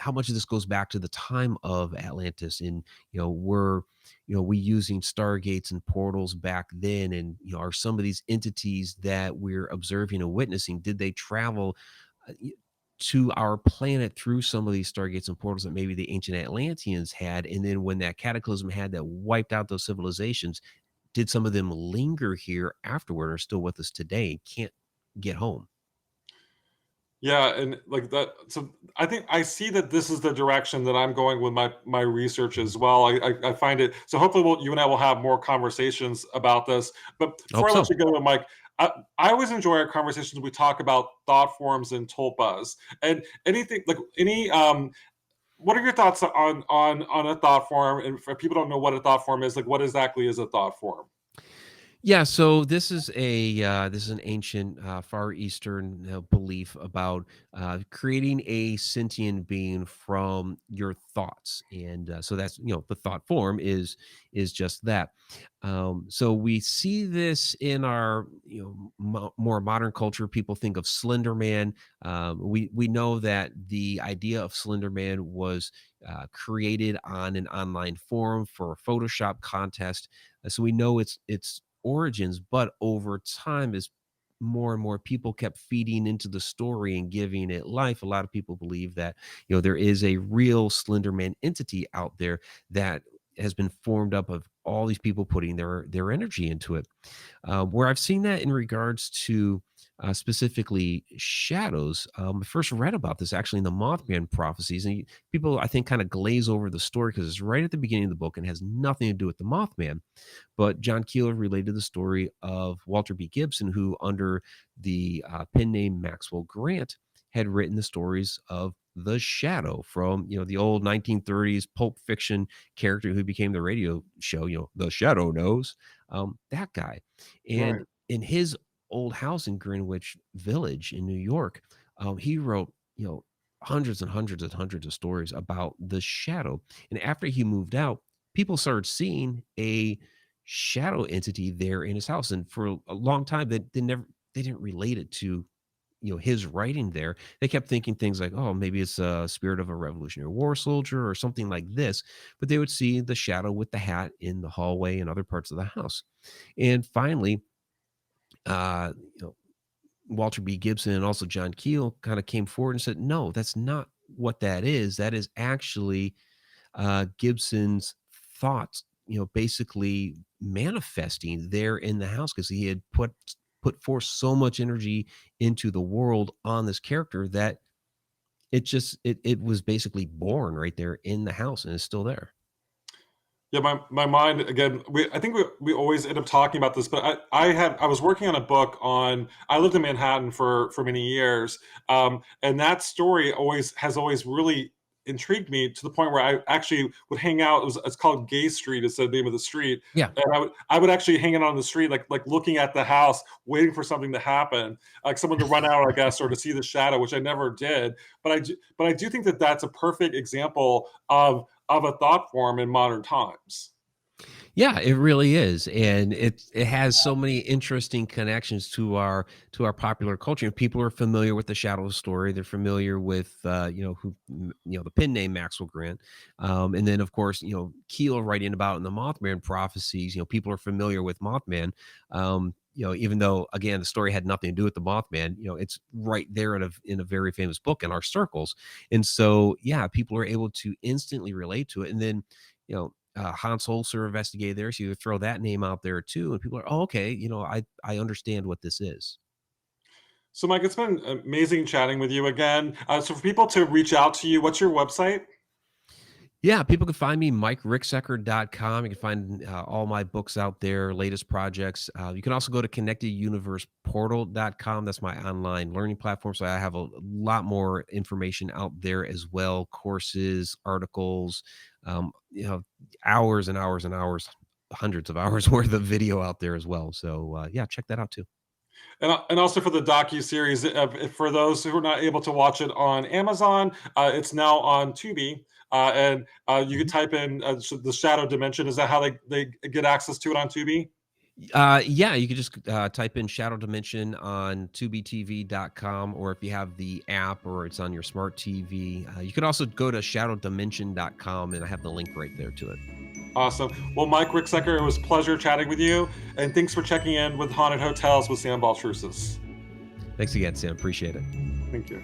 how much of this goes back to the time of Atlantis, and were we using stargates and portals back then, and are some of these entities that we're observing and witnessing, did they travel uh, y- to our planet through some of these stargates and portals that maybe the ancient Atlanteans had, and then when that cataclysm had that wiped out those civilizations, did some of them linger here afterward, or are still with us today and can't get home? Yeah, and like that. So I think I see that this is the direction that I'm going with my research Mhm. as well. I find it so. Hopefully, you and I will have more conversations about this. But I before hope I let so. you go, Mike, I always enjoy our conversations. We talk about thought forms and tulpas and anything like any. What are your thoughts on a thought form? And for people who don't know what a thought form is, like what exactly is a thought form? Yeah, so this is an ancient Far Eastern belief about creating a sentient being from your thoughts, and so that's the thought form is just that. So we see this in our more modern culture. People think of Slender Man. We know that the idea of Slender Man was created on an online forum for a Photoshop contest. So we know it's origins, but over time, as more and more people kept feeding into the story and giving it life, a lot of people believe that there is a real Slenderman entity out there that has been formed up of all these people putting their energy into it. Where I've seen that in regards to specifically shadows, I first read about this actually in the Mothman prophecies, and people I think kind of glaze over the story because it's right at the beginning of the book and has nothing to do with the Mothman. But John Keeler related the story of Walter B. Gibson, who, under the pen name Maxwell Grant, had written the stories of the Shadow from the old 1930s pulp fiction character who became the radio show. The Shadow knows that guy, Right. and in his old house in Greenwich Village in New York, he wrote hundreds and hundreds and hundreds of stories about the Shadow. And after he moved out, people started seeing a shadow entity there in his house. And for a long time, they didn't relate it to, his writing there. They kept thinking things like, oh, maybe it's a spirit of a Revolutionary War soldier or something like this. But they would see the shadow with the hat in the hallway and other parts of the house. And finally, uh, you know, Walter B. Gibson and also John Keel kind of came forward and said, no, that's not what that is. That is actually Gibson's thoughts, basically manifesting there in the house, because he had put forth so much energy into the world on this character that it was basically born right there in the house and is still there. Yeah, my mind again. I think we always end up talking about this, but I was working on a book on. I lived in Manhattan for many years, and that story has always really intrigued me to the point where I actually would hang out. It's called Gay Street. Is the name of the street. Yeah, and I would actually hang out on the street, like looking at the house, waiting for something to happen, like someone to run out, I guess, or to see the shadow, which I never did. But I do think that that's a perfect example of a thought form in modern times. Yeah, it really is, and it has so many interesting connections to our popular culture. And people are familiar with the Shadow story. They're familiar with the pen name Maxwell Grant, and then of course Keel writing about in the Mothman prophecies. People are familiar with Mothman. Even though again the story had nothing to do with the Mothman, it's right there in a very famous book in our circles, and so yeah, people are able to instantly relate to it, and then Hans Holzer investigated there, so you throw that name out there too, and people are, oh, okay, I understand what this is. So, Mike, it's been amazing chatting with you again. So, for people to reach out to you, what's your website? Yeah, people can find me, MikeRicksecker.com. You can find all my books out there, latest projects. You can also go to ConnectedUniversePortal.com. That's my online learning platform. So I have a lot more information out there as well, courses, articles, hours and hours and hours, hundreds of hours worth of video out there as well. So yeah, check that out too. And also for the docu-series, for those who are not able to watch it on Amazon, it's now on Tubi. And you could type in the Shadow Dimension. Is that how they get access to it on Tubi? Yeah, you could just type in Shadow Dimension on tubitv.com, or if you have the app or it's on your smart TV, you could also go to shadowdimension.com, and I have the link right there to it. Awesome. Well, Mike Ricksecker, it was a pleasure chatting with you, and thanks for checking in with Haunted Hotels with Sam Baltrusis. Thanks again, Sam. Appreciate it. Thank you.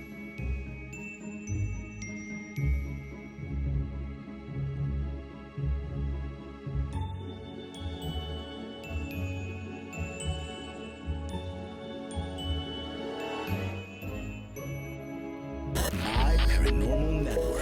My Paranormal Network.